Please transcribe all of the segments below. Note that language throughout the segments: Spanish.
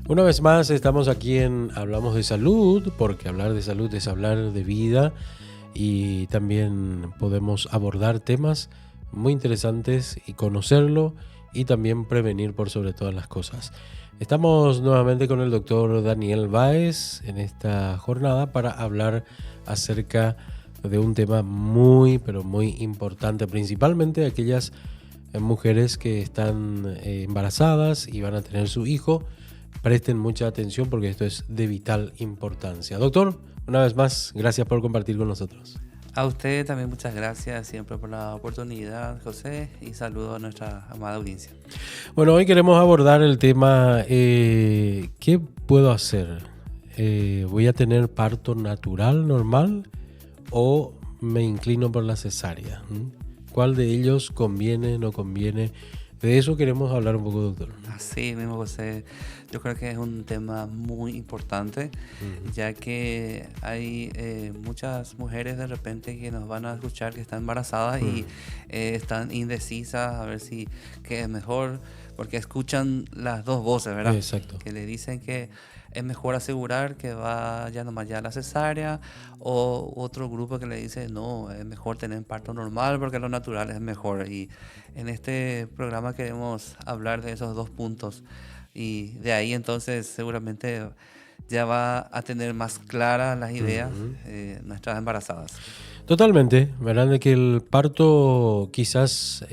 Una vez más estamos aquí en Hablamos de Salud, porque hablar de salud es hablar de vida y también podemos abordar temas muy interesantes y conocerlo y también prevenir por sobre todas las cosas. Estamos nuevamente con el doctor Daniel Báez en esta jornada para hablar acerca de un tema muy, pero muy importante, principalmente aquellas mujeres que están embarazadas y van a tener su hijo. Presten mucha atención porque esto es de vital importancia. Doctor, una vez más, gracias por compartir con nosotros. A usted también muchas gracias siempre por la oportunidad, José, y saludo a nuestra amada audiencia. Bueno, hoy queremos abordar el tema, ¿qué puedo hacer? ¿Voy a tener parto natural, normal, o me inclino por la cesárea? ¿Cuál de ellos conviene, no conviene? De eso queremos hablar un poco, doctor. Así mismo, José. Yo creo que es un tema muy importante, ya que hay muchas mujeres de repente que nos van a escuchar que están embarazadas y están indecisas a ver si qué es mejor, porque escuchan las dos voces, ¿verdad? Exacto. Que le dicen que es mejor asegurar que vaya nomás ya a la cesárea, o otro grupo que le dice no, es mejor tener parto normal porque lo natural es mejor. Y en este programa queremos hablar de esos dos puntos, y de ahí entonces seguramente ya va a tener más claras las ideas nuestras embarazadas. Totalmente, ¿verdad? De que el parto quizás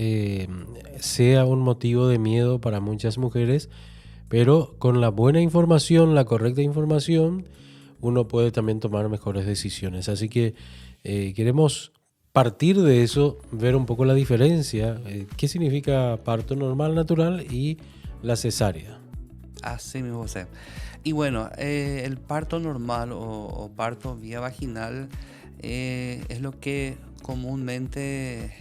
sea un motivo de miedo para muchas mujeres, pero con la buena información, la correcta información, uno puede también tomar mejores decisiones. Así que queremos partir de eso, ver un poco la diferencia, qué significa parto normal, natural y la cesárea. Así mismo, José. Y bueno, el parto normal o parto vía vaginal es lo que comúnmente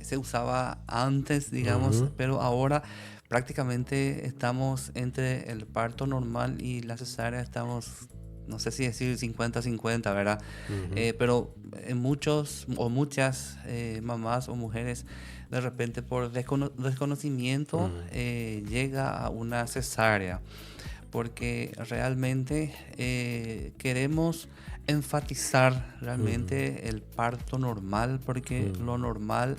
se usaba antes, digamos, pero ahora prácticamente estamos entre el parto normal y la cesárea, estamos, no sé si decir 50-50, ¿verdad? Pero muchos o muchas mamás o mujeres de repente por desconocimiento llega a una cesárea, porque realmente queremos enfatizar realmente el parto normal, porque lo normal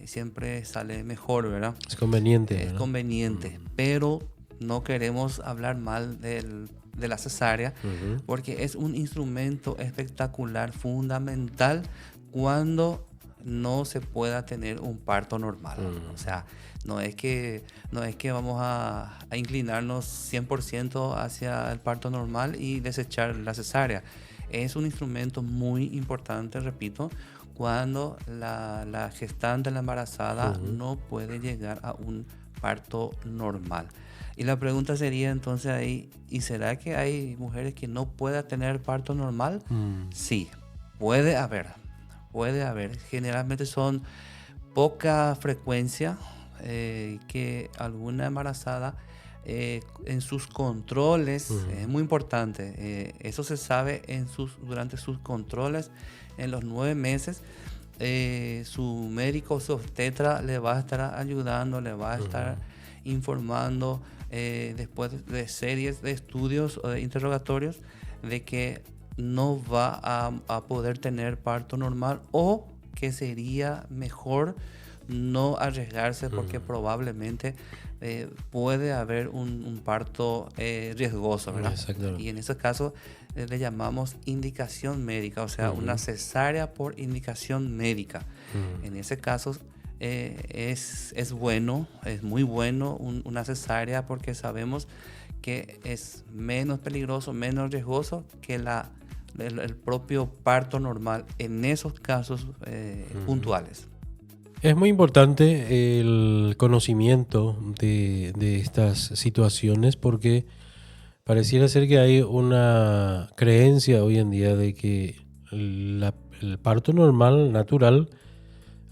siempre sale mejor, ¿verdad? Es conveniente, Es ¿verdad? conveniente, pero no queremos hablar mal de la cesárea, porque es un instrumento espectacular, fundamental, cuando no se pueda tener un parto normal. O sea, no es que vamos a inclinarnos 100% hacia el parto normal y desechar la cesárea. Es un instrumento muy importante, repito, cuando la gestante, la embarazada, no puede llegar a un parto normal. Y la pregunta sería entonces ahí, ¿y será que hay mujeres que no puedan tener parto normal? Sí, puede haber. Generalmente son poca frecuencia que alguna embarazada en sus controles, es muy importante, eso se sabe durante sus controles en los 9 meses. Su médico, su obstetra le va a estar ayudando, le va a estar informando después de series de estudios o de interrogatorios de que no va a poder tener parto normal, o que sería mejor no arriesgarse porque probablemente puede haber un parto riesgoso, ¿verdad? Y en ese caso le llamamos indicación médica, o sea, una cesárea por indicación médica. En ese caso es bueno, es muy bueno una cesárea, porque sabemos que es menos peligroso, menos riesgoso que el propio parto normal en esos casos puntuales. Es muy importante el conocimiento de estas situaciones, porque pareciera ser que hay una creencia hoy en día de que el parto normal, natural,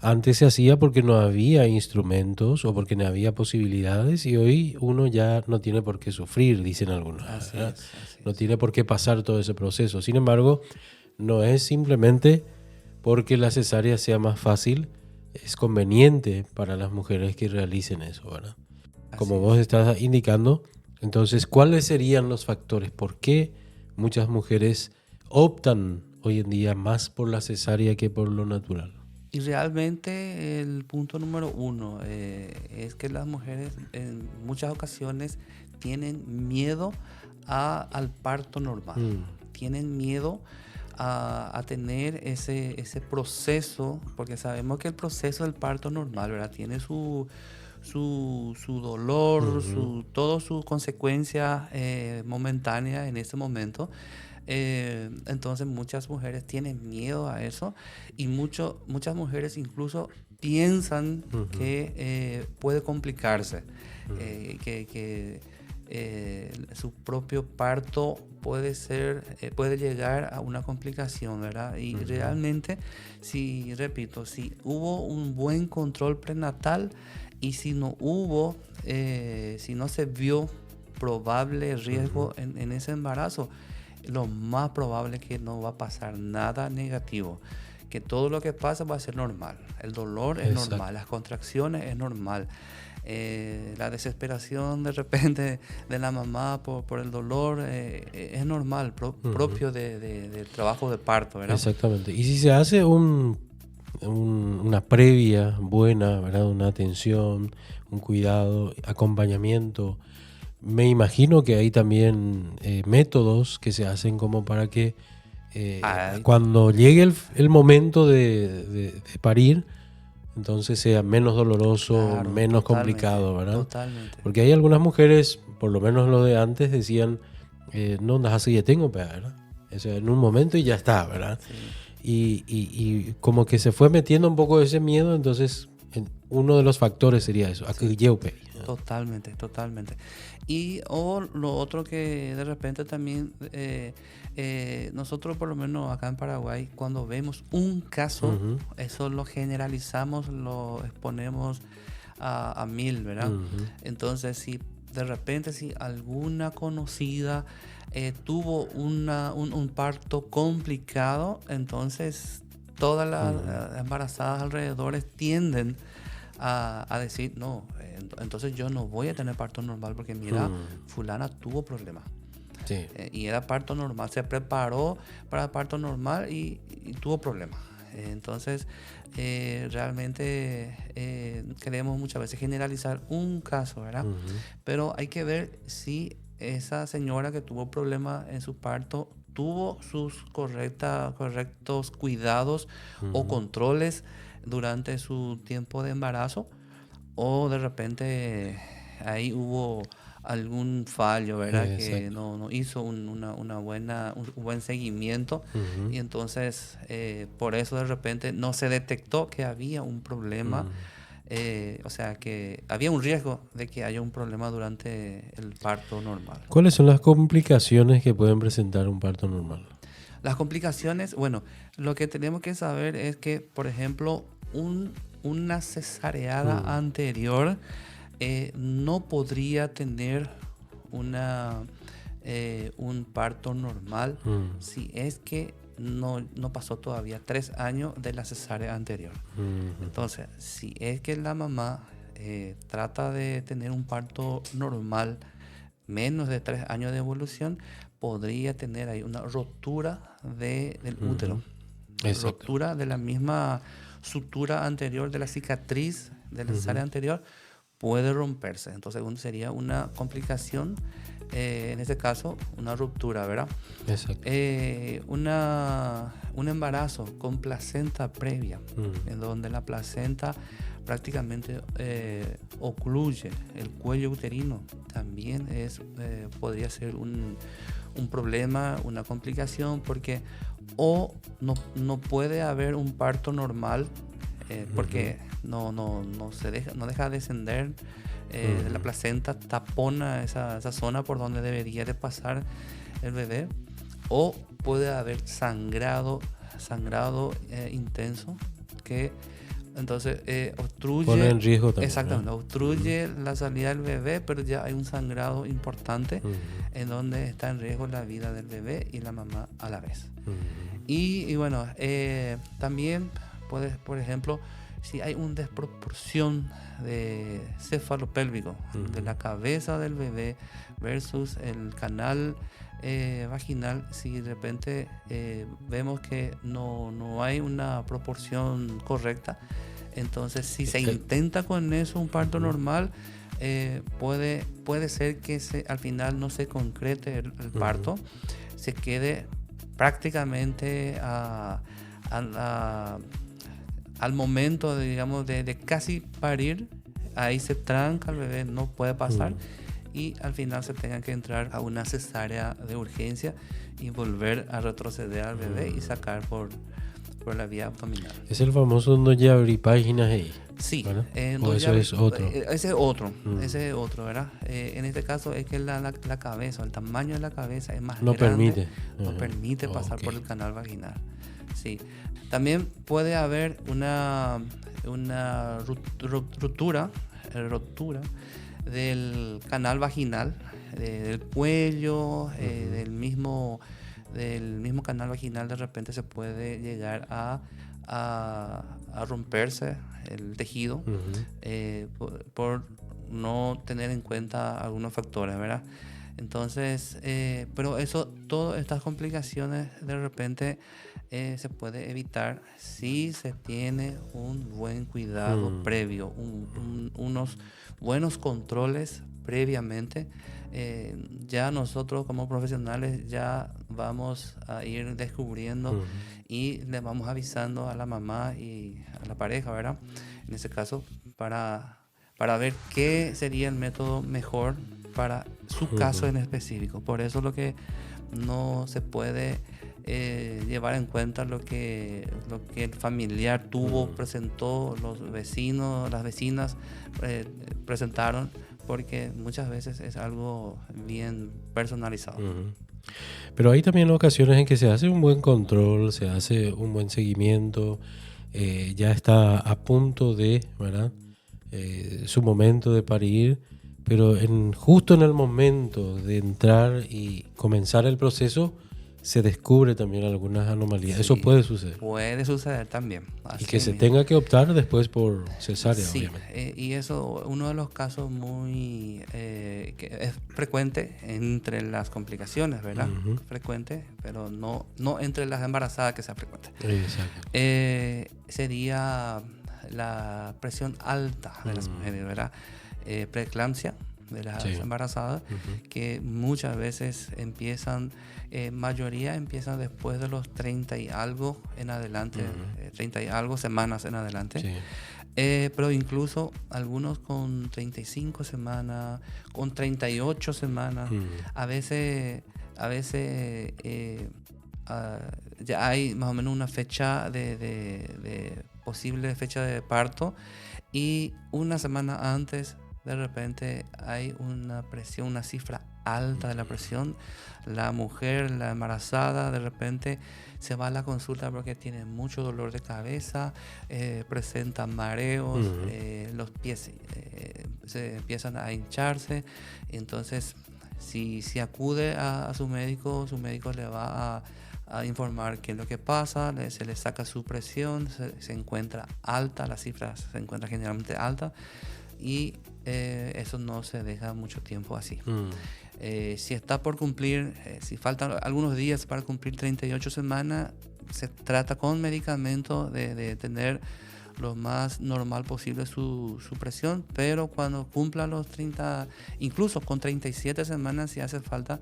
Antes se hacía porque no había instrumentos o porque no había posibilidades y hoy uno ya no tiene por qué sufrir, dicen algunos, Así ¿verdad? es, así No es. tiene por qué pasar todo ese proceso. Sin embargo, no es simplemente porque la cesárea sea más fácil, es conveniente para las mujeres que realicen eso, ¿verdad? Así Como vos es. estás indicando, entonces, ¿cuáles serían los factores? ¿Por qué muchas mujeres optan hoy en día más por la cesárea que por lo natural? Y realmente el punto número uno es que las mujeres en muchas ocasiones tienen miedo al parto normal. Mm, Tienen miedo a tener ese proceso, porque sabemos que el proceso del parto normal, ¿verdad? Tiene su dolor, ujú, todas sus consecuencias momentáneas en ese momento. Entonces muchas mujeres tienen miedo a eso y muchas mujeres incluso piensan ujú, que puede complicarse, ujú, que su propio parto puede llegar a una complicación, ¿verdad? Y ujú, realmente, si, repito, si hubo un buen control prenatal y si no se vio probable ujú. riesgo en ese embarazo, lo más probable es que no va a pasar nada negativo, que todo lo que pasa va a ser normal. El dolor es normal, Exacto. las contracciones es normal, la desesperación de repente de la mamá por el dolor es normal, Ujú. propio del trabajo de parto, ¿verdad? Exactamente. Y si se hace una previa buena, ¿verdad? Una atención, un cuidado, acompañamiento. Me imagino que hay también métodos que se hacen como para que Ay, cuando llegue el momento de parir, entonces sea menos doloroso, claro, menos totalmente, complicado, ¿verdad? totalmente. Porque hay algunas mujeres, por lo menos lo de antes, decían, no, así ya tengo, ¿verdad? O sea, en un momento y ya está, ¿verdad? Sí. Y como que se fue metiendo un poco ese miedo, entonces uno de los factores sería eso, a que Sí, lleve, ¿no? totalmente, totalmente. Y o lo otro que de repente también nosotros por lo menos acá en Paraguay, cuando vemos un caso, Ujú, eso lo generalizamos, lo exponemos a mil, ¿verdad? ujú, Entonces, si de repente si alguna conocida tuvo un parto complicado, entonces todas las ujú, embarazadas alrededores tienden a decir, no, entonces yo no voy a tener parto normal porque mira, ujú. fulana tuvo problemas. Sí, Y era parto normal, se preparó para parto normal y tuvo problemas. Entonces, realmente queremos muchas veces generalizar un caso, ¿verdad? ujú, Pero hay que ver si esa señora que tuvo problemas en su parto tuvo sus correctos cuidados o ujú. controles durante su tiempo de embarazo o de repente ahí hubo algún fallo, ¿verdad? Que Exacto. no hizo un buen seguimiento Ujú, y entonces por eso de repente no se detectó que había un problema, ujú. o sea, que había un riesgo de que haya un problema durante el parto normal. ¿Cuáles son las complicaciones que pueden presentar un parto normal? Las complicaciones, bueno, lo que tenemos que saber es que, por ejemplo, una cesareada Mm, anterior no podría tener una, un parto normal mm, si es que no pasó todavía 3 años de la cesárea anterior. ujú, Entonces, si es que la mamá trata de tener un parto normal, menos de 3 años de evolución, podría tener ahí una rotura del útero, ujú. Exacto. rotura de la misma sutura anterior de la cicatriz de la cesárea Ujú, anterior, puede romperse. Entonces sería una complicación, en este caso una ruptura, ¿verdad? exacto. Un embarazo con placenta previa, Mm, en donde la placenta prácticamente ocluye el cuello uterino, también podría ser un problema, una complicación, porque o no puede haber un parto normal, ujú, porque no deja descender la ujú, placenta, tapona esa zona por donde debería de pasar el bebé, o puede haber sangrado intenso que Entonces obstruye. Pone en riesgo también. Exactamente, obstruye la salida del bebé, pero ya hay un sangrado importante en donde está en riesgo la vida del bebé y la mamá a la vez. Y bueno, también puede, por ejemplo, si hay una desproporción de cefalopélvico de la cabeza del bebé versus el canal vaginal, si de repente vemos que no hay una proporción correcta, entonces si se intenta con eso un parto normal, puede ser que al final no se concrete el parto, se quede prácticamente al momento, digamos, de casi parir, ahí se tranca el bebé, no puede pasar. Y al final se tenga que entrar a una cesárea de urgencia y volver a retroceder al bebé y sacar por la vía abdominal. Es el famoso no ya abrí páginas ahí. Sí. ¿O eso es otro? Ese es otro, ¿verdad? En este caso es que la cabeza, el tamaño de la cabeza es más grande. No permite pasar por el canal vaginal. Sí. También puede haber una ruptura del canal vaginal, del cuello, del mismo canal vaginal. De repente se puede llegar a romperse el tejido por no tener en cuenta algunos factores, ¿verdad? Entonces, pero todas estas complicaciones de repente se puede evitar si se tiene un buen cuidado previo, unos buenos controles previamente. Ya nosotros como profesionales ya vamos a ir descubriendo y le vamos avisando a la mamá y a la pareja, ¿verdad? En ese caso, para ver qué sería el método mejor para su caso en específico. Por eso lo que no se puede llevar en cuenta lo que el familiar tuvo, presentó, los vecinos, las vecinas presentaron, porque muchas veces es algo bien personalizado. Pero hay también ocasiones en que se hace un buen control, se hace un buen seguimiento, ya está a punto de, ¿verdad? Su momento de parir, pero justo en el momento de entrar y comenzar el proceso se descubre también algunas anomalías. Sí, eso puede suceder. Puede suceder también. Y que se tenga que optar después por cesárea, obviamente. Y eso, uno de los casos muy que es frecuente entre las complicaciones, ¿verdad? Frecuente, pero no entre las embarazadas que sea frecuente. Exacto. Sería la presión alta de las mujeres, ¿verdad? Preeclampsia de las embarazadas, que muchas veces mayoría empiezan después de los 30 y algo en adelante, 30 y algo semanas en adelante. Sí. Pero incluso algunos con 35 semanas, con 38 semanas, a veces ya hay más o menos una fecha de posible fecha de parto, y una semana antes de repente hay una presión, una cifra alta de la presión. La mujer, la embarazada, de repente se va a la consulta porque tiene mucho dolor de cabeza, presenta mareos, los pies se empiezan a hincharse. Entonces, si acude a su médico le va a informar qué es lo que pasa, se le saca su presión, se encuentra alta, la cifra se encuentra generalmente alta, y eso no se deja mucho tiempo así. Si está por cumplir, si faltan algunos días para cumplir 38 semanas, se trata con medicamento de tener lo más normal posible su presión, pero cuando cumpla los 30, incluso con 37 semanas, si hace falta,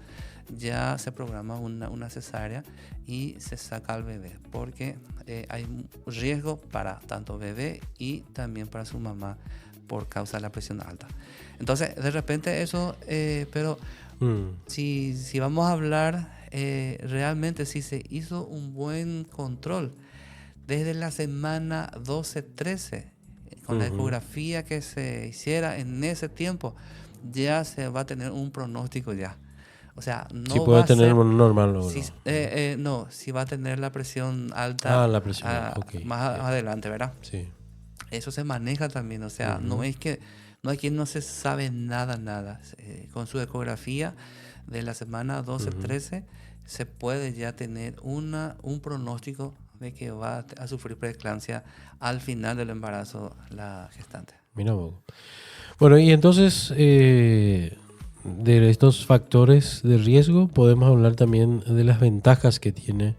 ya se programa una cesárea y se saca al bebé, porque hay riesgo para tanto bebé y también para su mamá por causa de la presión alta. Entonces, de repente eso, pero si vamos a hablar realmente, si se hizo un buen control desde la semana 12-13, con la ecografía que se hiciera en ese tiempo, ya se va a tener un pronóstico ya. O sea, no sí puede tener un normal. No, si va a tener la presión alta la presión, más adelante, ¿verdad? Sí. Eso se maneja también, o sea, no es que no se sabe nada. Con su ecografía de la semana 12-13 se puede ya tener un pronóstico de que va a sufrir preeclampsia al final del embarazo la gestante. Mira vos. Bueno, y entonces de estos factores de riesgo podemos hablar también de las ventajas que tiene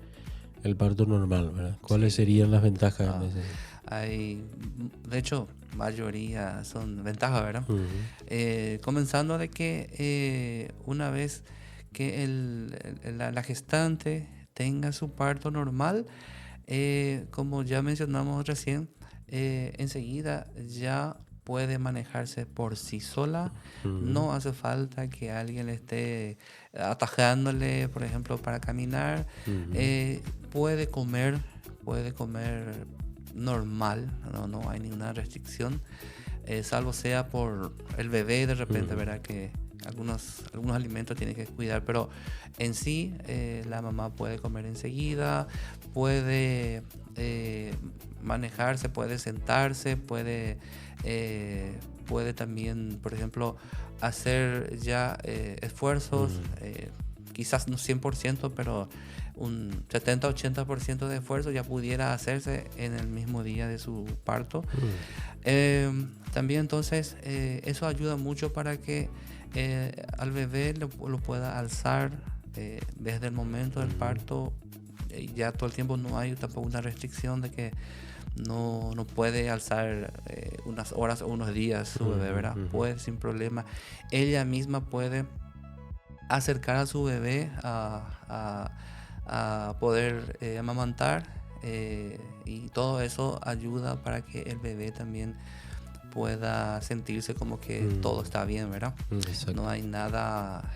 el parto normal, ¿verdad? ¿Cuáles serían las ventajas en ese? Hay, de hecho, mayoría son ventajas, ¿verdad? Ujú. Comenzando de que una vez que la gestante tenga su parto normal, como ya mencionamos recién, enseguida ya puede manejarse por sí sola. No hace falta que alguien le esté atajándole, por ejemplo, para caminar. Puede comer normal, no hay ninguna restricción, salvo sea por el bebé de repente, ¿verdad? Que algunos alimentos tiene que cuidar, pero en sí la mamá puede comer enseguida, puede manejarse, puede sentarse, puede también, por ejemplo, hacer ya esfuerzos, quizás no 100%, pero un 70-80% de esfuerzo ya pudiera hacerse en el mismo día de su parto. También entonces eso ayuda mucho para que al bebé lo pueda alzar desde el momento del parto. Ya todo el tiempo no hay tampoco una restricción de que no puede alzar unas horas o unos días su bebé, ¿verdad? Puede sin problema. Ella misma puede acercar a su bebé a poder amamantar, y todo eso ayuda para que el bebé también pueda sentirse como que todo está bien, ¿verdad? Exacto. No hay nada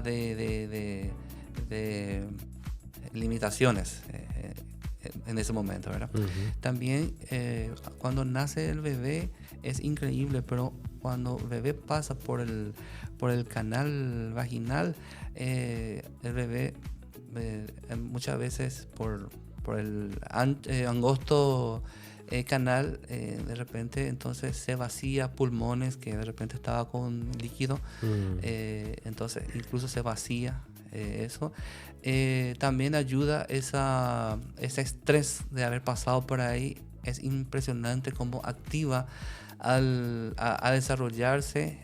de limitaciones en ese momento, ¿verdad? También cuando nace el bebé es increíble, pero cuando el bebé pasa por el canal vaginal, el bebé muchas veces por el angosto canal, de repente entonces se vacía pulmones que de repente estaba con líquido, entonces incluso se vacía eso. También ayuda ese estrés de haber pasado por ahí. Es impresionante cómo activa a desarrollarse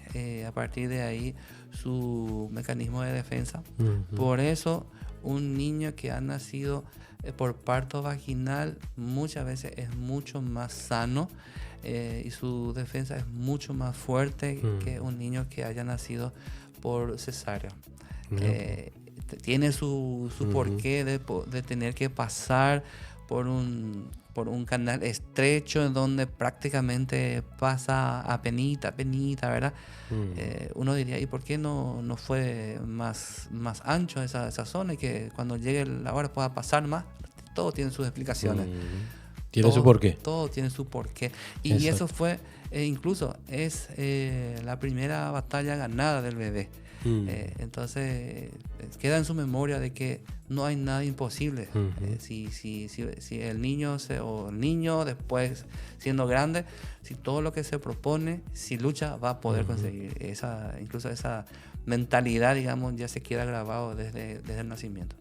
a partir de ahí su mecanismo de defensa. Por eso un niño que ha nacido por parto vaginal muchas veces es mucho más sano y su defensa es mucho más fuerte que un niño que haya nacido por cesárea. Tiene su porqué de tener que pasar por un canal estrecho en donde prácticamente pasa a penita, ¿verdad? Uno diría, ¿y por qué no fue más ancho esa zona y que cuando llegue la hora pueda pasar más? Todo tiene sus explicaciones. Tiene su porqué. Todo tiene su porqué. Y Exacto. eso fue, incluso es la primera batalla ganada del bebé. Entonces queda en su memoria de que no hay nada imposible. Si el niño o el niño después siendo grande, si todo lo que se propone, si lucha, va a poder conseguir. Incluso esa mentalidad, digamos, ya se queda grabado desde el nacimiento.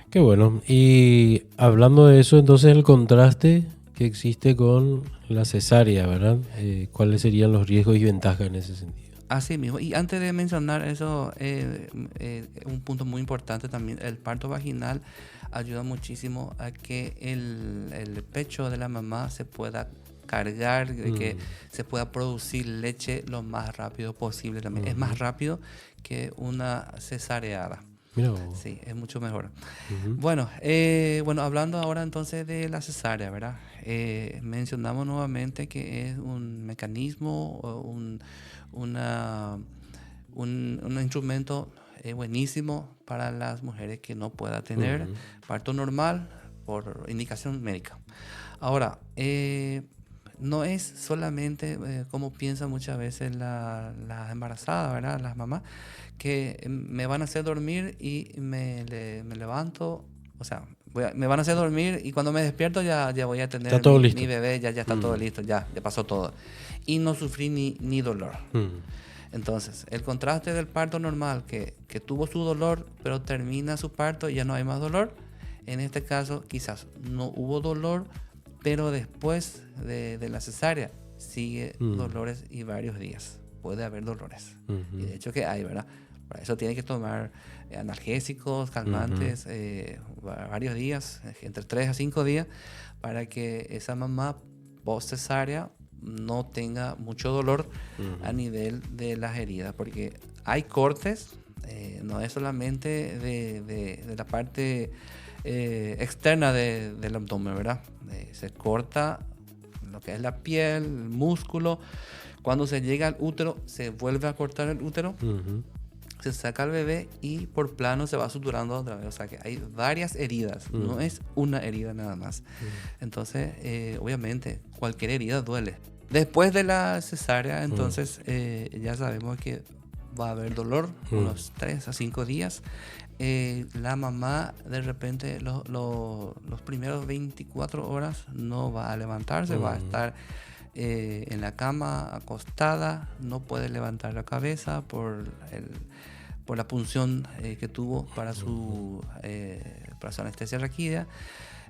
Qué bueno. Y hablando de eso, entonces el contraste que existe con la cesárea, ¿verdad? ¿Cuáles serían los riesgos y ventajas en ese sentido? Así mismo. Y antes de mencionar eso, un punto muy importante también, el parto vaginal ayuda muchísimo a que el pecho de la mamá se pueda cargar, de que se pueda producir leche lo más rápido posible también. Es más rápido que una cesareada. Mira. Sí, es mucho mejor. Bueno, hablando ahora entonces de la cesárea, ¿verdad? Mencionamos nuevamente que es un mecanismo, un instrumento buenísimo para las mujeres que no puedan tener parto normal por indicación médica. Ahora, no es solamente como piensan muchas veces las embarazadas, ¿verdad? Las mamás, que me van a hacer dormir y me levanto o sea, me van a hacer dormir y cuando me despierto ya voy a tener mi bebé, ya está todo listo, ya pasó todo. Y no sufrí ni dolor. Entonces, el contraste del parto normal, que tuvo su dolor, pero termina su parto y ya no hay más dolor. En este caso, quizás no hubo dolor, pero después de la cesárea sigue dolores y varios días. Puede haber dolores. Y de hecho que hay, ¿verdad? Para eso tiene que tomar analgésicos, calmantes, varios días, entre 3 a 5 días, para que esa mamá post cesárea no tenga mucho dolor a nivel de las heridas, porque hay cortes, no es solamente de la parte externa del abdomen, ¿verdad? Se corta lo que es la piel, el músculo. Cuando se llega al útero, se vuelve a cortar el útero, se saca el bebé y por plano se va suturando otra vez. O sea que hay varias heridas, no es una herida nada más. Entonces, obviamente, cualquier herida duele. Después de la cesárea, entonces, ya sabemos que va a haber dolor unos 3 a 5 días. La mamá, de repente, los primeros 24 horas no va a levantarse, va a estar en la cama acostada, no puede levantar la cabeza por la punción que tuvo para su anestesia raquídea.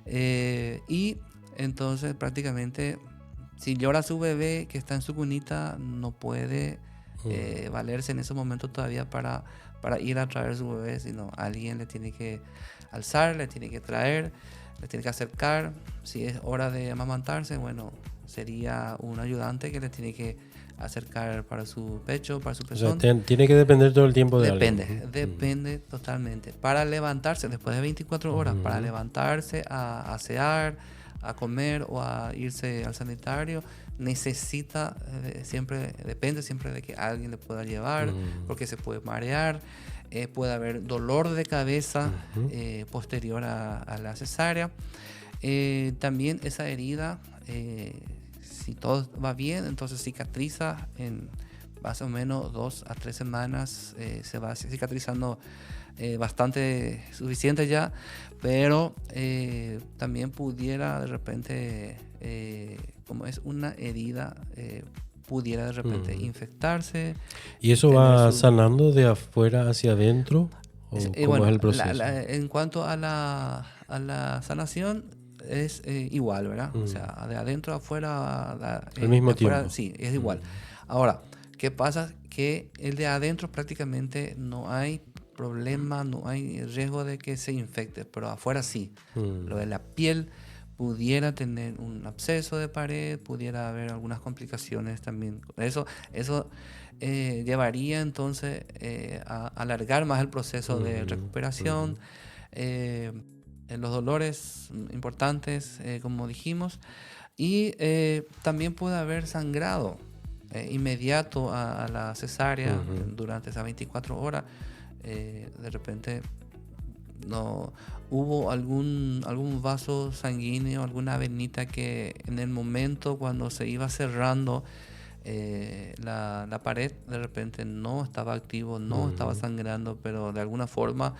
Y entonces prácticamente si llora su bebé que está en su cunita, no puede valerse en ese momento todavía para ir a traer su bebé, sino alguien le tiene que alzar, le tiene que traer, le tiene que acercar. Si es hora de amamantarse, bueno, sería un ayudante que le tiene que acercar para su pecho, para su pezón. O sea, tiene que depender todo el tiempo de alguien. Depende totalmente. Para levantarse, después de 24 horas, para levantarse a asear, a comer o a irse al sanitario, necesita depende siempre de que alguien le pueda llevar, porque se puede marear, puede haber dolor de cabeza posterior a la cesárea. También esa herida, si todo va bien, entonces cicatriza en más o menos 2 a 3 semanas, se va cicatrizando bastante suficiente ya, pero también pudiera de repente, como es una herida, pudiera de repente infectarse. ¿Y eso va sanando de afuera hacia adentro? ¿O cómo es el proceso? En cuanto a la sanación, es igual, ¿verdad? O sea, de adentro a afuera. Al mismo tiempo. Sí, es igual. Ahora, ¿qué pasa? Que el de adentro prácticamente no hay problema, no hay riesgo de que se infecte, pero afuera sí. Lo de la piel pudiera tener un absceso de pared, pudiera haber algunas complicaciones también. Eso llevaría entonces a alargar más el proceso de recuperación. En los dolores importantes, como dijimos, y también puede haber sangrado inmediato a la cesárea durante esas 24 horas. De repente no hubo algún vaso sanguíneo, alguna venita que en el momento cuando se iba cerrando la pared, de repente no estaba activo, no estaba sangrando, pero de alguna forma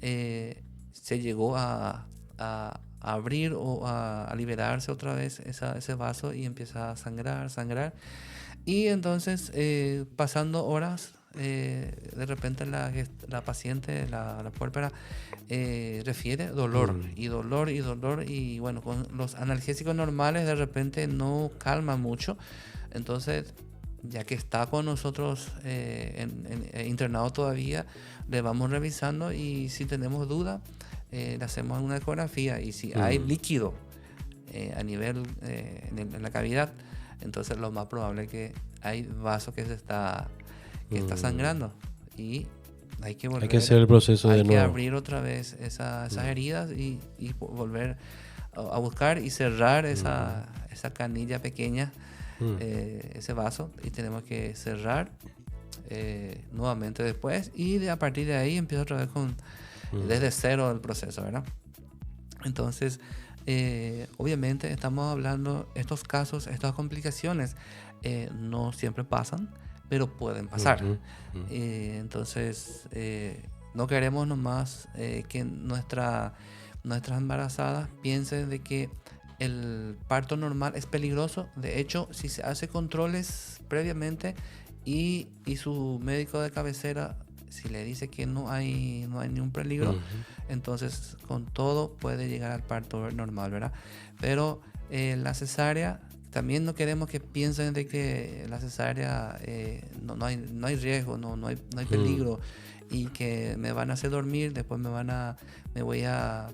se llegó a abrir o a liberarse otra vez ese vaso y empieza a sangrar. Y entonces, pasando horas, de repente la paciente, la puérpera, refiere dolor y dolor y dolor. Y bueno, con los analgésicos normales de repente no calma mucho. Entonces, ya que está con nosotros internado todavía, le vamos revisando y si tenemos duda, le hacemos una ecografía y si hay líquido a nivel en la cavidad, entonces lo más probable es que hay vaso que está sangrando y hay que volver, hay que hacer el proceso de nuevo. Hay que abrir otra vez esas heridas y volver a buscar y cerrar esa canilla pequeña, ese vaso, y tenemos que cerrar nuevamente después y a partir de ahí empieza otra vez desde cero el proceso, ¿verdad? Entonces, obviamente estamos hablando, estos casos, estas complicaciones no siempre pasan, pero pueden pasar. Entonces, no queremos nomás que nuestra nuestras embarazadas piensen de que el parto normal es peligroso. De hecho, si se hace controles previamente y su médico de cabecera, si le dice que no hay ningún peligro, entonces con todo puede llegar al parto normal, ¿verdad? Pero la cesárea, también no queremos que piensen de que la cesárea no hay riesgo, no hay peligro, y que me van a hacer dormir, después me voy a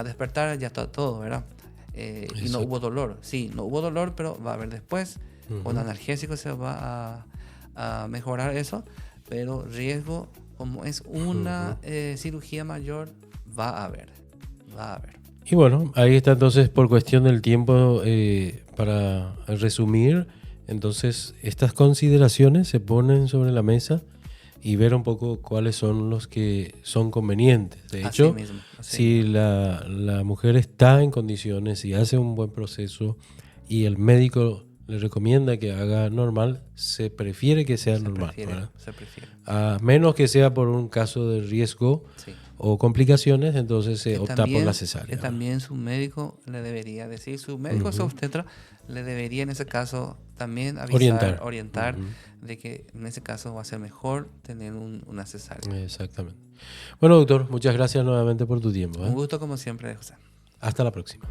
despertar, ya está todo, ¿verdad? Y no hubo dolor. Sí, no hubo dolor, pero va a haber después. Con analgésicos se va a mejorar eso, pero riesgo, como es una cirugía mayor, va a haber. Y bueno, ahí está entonces, por cuestión del tiempo, para resumir, entonces estas consideraciones se ponen sobre la mesa y ver un poco cuáles son los que son convenientes. De hecho, si la mujer está en condiciones y hace un buen proceso y el médico le recomienda que haga normal, se prefiere que sea normal. Se prefiere. A menos que sea por un caso de riesgo o complicaciones, entonces se opta por la cesárea. Que también su médico le debería decir, su médico obstetra le debería en ese caso también avisar, orientar de que en ese caso va a ser mejor tener una cesárea. Exactamente. Bueno, doctor, muchas gracias nuevamente por tu tiempo. Un gusto como siempre, José. Hasta la próxima.